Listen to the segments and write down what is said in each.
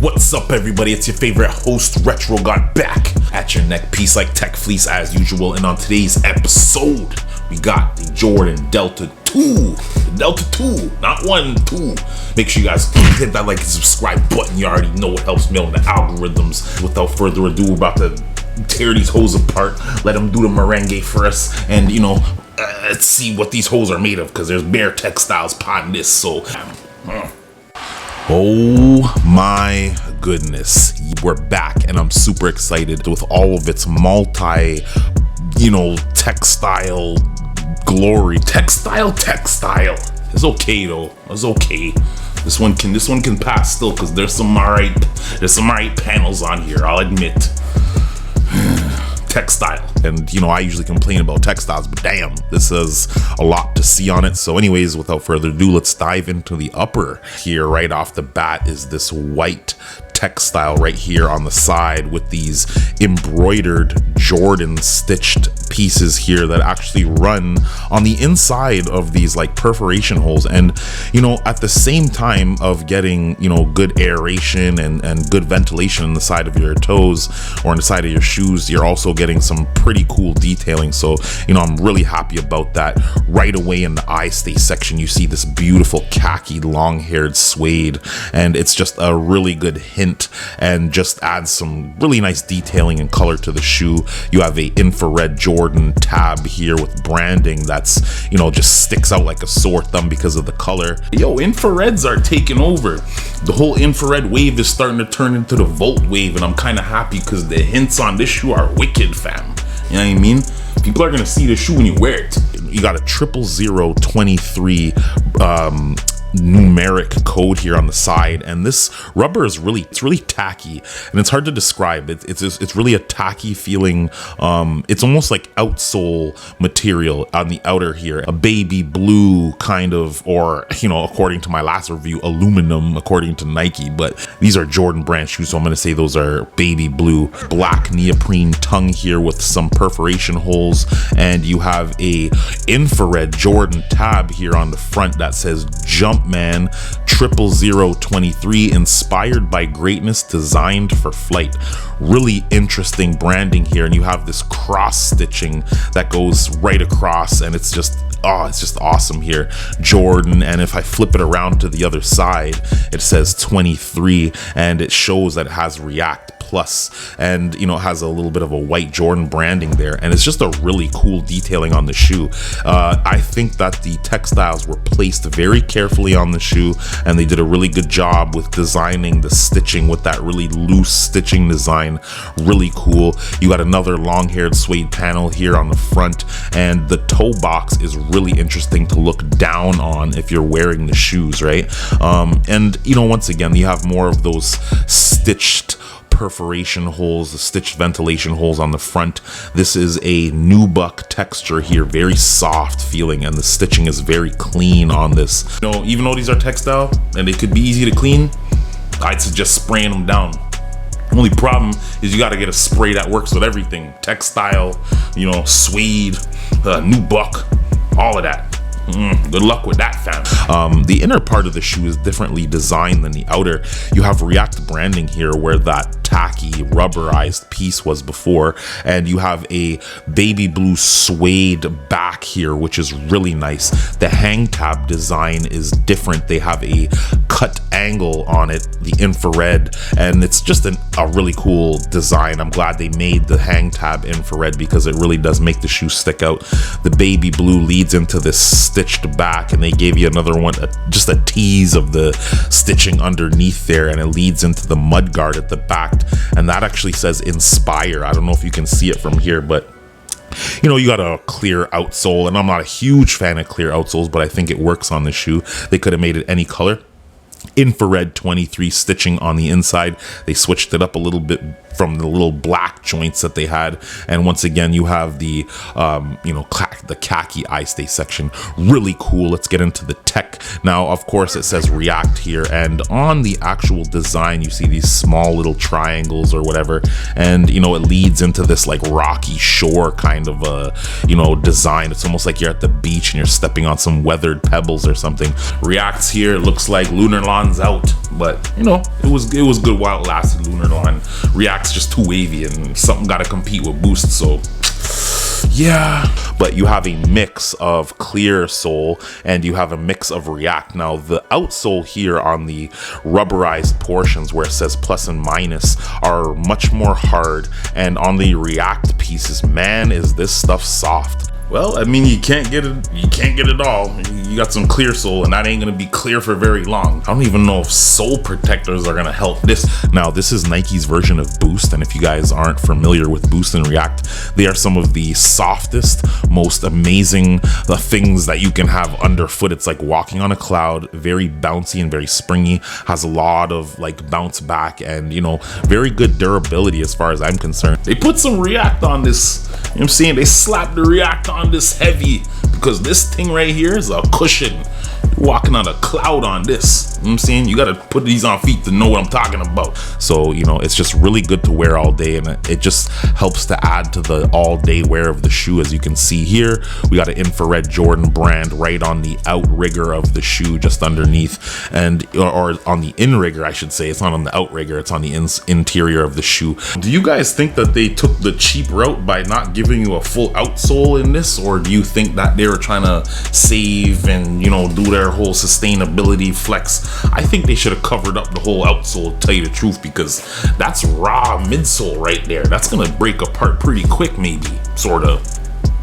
What's up, everybody? It's your favorite host, Retro God, back at your neck piece like Tech Fleece as usual. And on today's episode, we got the Jordan Delta 2. The Delta 2, not 1, 2. Make sure you guys hit that like and subscribe button. You already know it helps me on the algorithms. Without further ado, we're about to tear these hoes apart. Let them do the merengue for us. And, let's see what these hoes are made of, because there's bare textiles upon this. So, oh my goodness, we're back, and I'm super excited with all of its multi, textile glory. Textile. It's okay though. It's okay. This one can pass still, because there's some alright panels on here, I'll admit. Textile. And I usually complain about textiles, but damn, this has a lot to see on it. So anyways, without further ado, let's dive into the upper. Here right off the bat is this white textile right here on the side with these embroidered Jordan stitched pieces here that actually run on the inside of these like perforation holes. And at the same time of getting good aeration and good ventilation in the side of your toes or in the side of your shoes, you're also getting some pretty cool detailing. So I'm really happy about that. Right away in the eye stay section, you see this beautiful khaki long-haired suede, and it's just a really good hint and just adds some really nice detailing and color to the shoe. You have a infrared Jordan tab here with branding that's just sticks out like a sore thumb because of the color. Infrareds are taking over. The whole infrared wave is starting to turn into the Volt wave, and I'm kind of happy because the hints on this shoe are wicked, fam. You know what I mean? People are gonna see the shoe when you wear it. You got a 00023 numeric code here on the side, and this rubber is really tacky, and it's hard to describe. It's really a tacky feeling. It's almost like outsole material on the outer here, a baby blue kind of, or according to my last review, aluminum according to Nike, but these are Jordan brand shoes, so I'm gonna say those are baby blue. Black neoprene tongue here with some perforation holes, and you have a infrared Jordan tab here on the front that says Jumpman 00023, inspired by greatness, designed for flight. Really interesting branding here, and you have this cross stitching that goes right across, and it's just awesome here. Jordan, and if I flip it around to the other side, it says 23, and it shows that it has React Plus, and it has a little bit of a white Jordan branding there, and it's just a really cool detailing on the shoe. I think that the textiles were placed very carefully on the shoe, and they did a really good job with designing the stitching with that really loose stitching design. Really cool. You got another long-haired suede panel here on the front, and the toe box is really interesting to look down on if you're wearing the shoes, right? And once again, you have more of those stitched perforation holes, the stitched ventilation holes on the front. This is a nubuck texture here, very soft feeling, and the stitching is very clean on this. Even though these are textile and they could be easy to clean, I'd suggest spraying them down. Only problem is you got to get a spray that works with everything. Textile, suede, nubuck, all of that. Good luck with that, fam. The inner part of the shoe is differently designed than the outer. You have React branding here where that tacky rubberized piece was before, and you have a baby blue suede back here, which is really nice. The hang tab design is different. They have a cut angle on it, the infrared, and it's just a really cool design. I'm glad they made the hang tab infrared because it really does make the shoe stick out. The baby blue leads into this stitched back, and they gave you another one, just a tease of the stitching underneath there, and it leads into the mud guard at the back, and that actually says Inspire. I don't know if you can see it from here, but you got a clear outsole, and I'm not a huge fan of clear outsoles, but I think it works on the shoe. They could have made it any color. Infrared 23 stitching on the inside. They switched it up a little bit from the little black joints that they had. And once again, you have the the khaki eye stay section. Really cool. Let's get into the tech now. Of course, it says React here, and on the actual design you see these small little triangles or whatever, and it leads into this like rocky shore kind of a design. It's almost like you're at the beach and you're stepping on some weathered pebbles or something. Reacts here. It looks like Lunar Lawn's out, but it was good while it lasted. Lunar Lawn. React's just too wavy, and something got to compete with Boost, so yeah. But you have a mix of clear sole and you have a mix of React. Now the outsole here on the rubberized portions where it says plus and minus are much more hard, and on the React pieces, man, is this stuff soft. Well, I mean, you can't get it all. You got some clear sole, and that ain't gonna be clear for very long. I don't even know if sole protectors are gonna help this. Now, this is Nike's version of Boost, and if you guys aren't familiar with Boost and React, they are some of the softest, most amazing things that you can have underfoot. It's like walking on a cloud, very bouncy and very springy, has a lot of like bounce back, and very good durability as far as I'm concerned. They put some React on this, you know what I'm saying? They slapped the React on this heavy, because this thing right here is a cushion. You're walking on a cloud on this. You know what I'm saying? You got to put these on feet to know what I'm talking about. So, it's just really good to wear all day, and it just helps to add to the all day wear of the shoe. As you can see here, we got an infrared Jordan brand right on the outrigger of the shoe, just underneath, and or on the inrigger, I should say. It's not on the outrigger, it's on the interior of the shoe. Do you guys think that they took the cheap route by not giving you a full outsole in this, or do you think that they were trying to save and do their whole sustainability flex? I think they should have covered up the whole outsole, to tell you the truth, because that's raw midsole right there. That's gonna break apart pretty quick, maybe, sort of.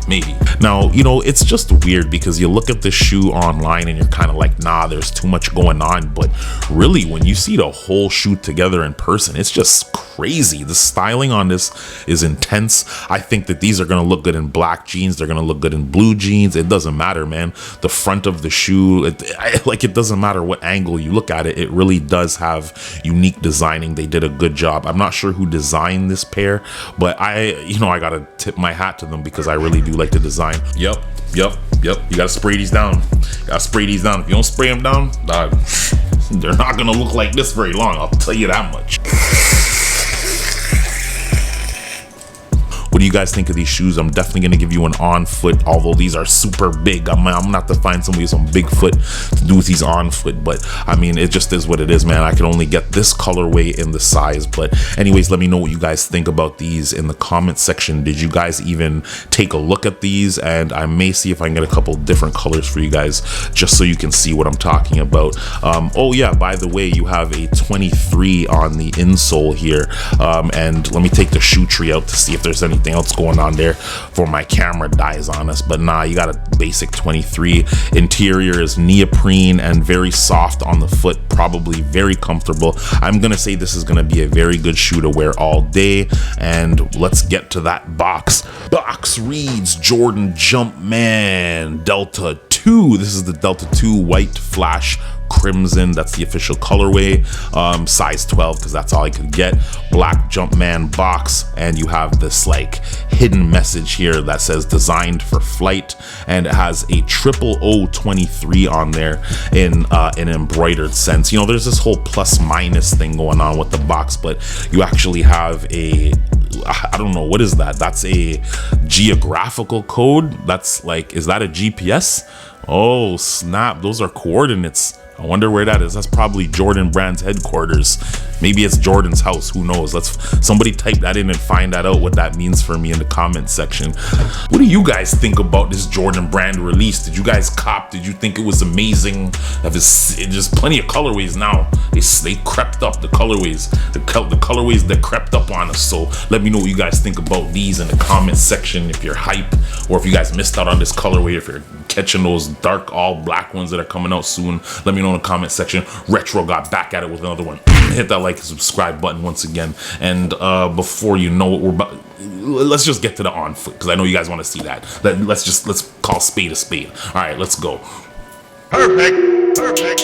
Maybe. Now, it's just weird because you look at the shoe online and you're kind of like, nah, there's too much going on. But really, when you see the whole shoe together in person, it's just crazy. The styling on this is intense. I think that these are going to look good in black jeans. They're going to look good in blue jeans. It doesn't matter, man. The front of the shoe, it doesn't matter what angle you look at it. It really does have unique designing. They did a good job. I'm not sure who designed this pair, but I got to tip my hat to them because I really do like the design. Yep. You gotta spray these down. If you don't spray them down, they're not gonna look like this very long, I'll tell you that much. What do you guys think of these shoes? I'm definitely going to give you an on foot, although these are super big. I'm going to have to find somebody with some big foot to do with these on foot, but I mean, it just is what it is, man. I can only get this colorway in the size. But anyways, let me know what you guys think about these in the comment section. Did you guys even take a look at these? And I may see if I can get a couple different colors for you guys, just so you can see what I'm talking about. Oh yeah, by the way, you have a 23 on the insole here, and let me take the shoe tree out to see if there's anything else going on there before my camera dies on us. But nah, you got a basic 23. Interior is neoprene and very soft on the foot, probably very comfortable. I'm gonna say this is gonna be a very good shoe to wear all day. And let's get to that box. Box reads Jordan Jumpman Delta 2. This is the Delta 2 white flash crimson. That's the official colorway. Size 12, because that's all I could get. Black Jumpman box, and you have this like hidden message here that says designed for flight, and it has a 00023 on there in an embroidered sense. There's this whole plus minus thing going on with the box, but you actually have I don't know, what is that? That's a geographical code. That's like, is that a GPS? Oh snap, those are coordinates. I wonder where that is. That's probably Jordan Brand's headquarters. Maybe it's Jordan's house. Who knows? Let's somebody type that in and find that out, what that means for me in the comment section. What do you guys think about this Jordan Brand release? Did you guys cop? Did you think it was amazing? There's plenty of colorways now. They crept up the colorways. The colorways that crept up on us. So let me know what you guys think about these in the comment section. If you're hype, or if you guys missed out on this colorway, if you're catching those dark all black ones that are coming out soon, let me know in the comment section. Retro got back at it with another one. Hit that like and subscribe button once again. And before you know what we're about, let's just get to the on foot, because I know you guys want to see that. Let's call spade a spade. All right, let's go. Perfect.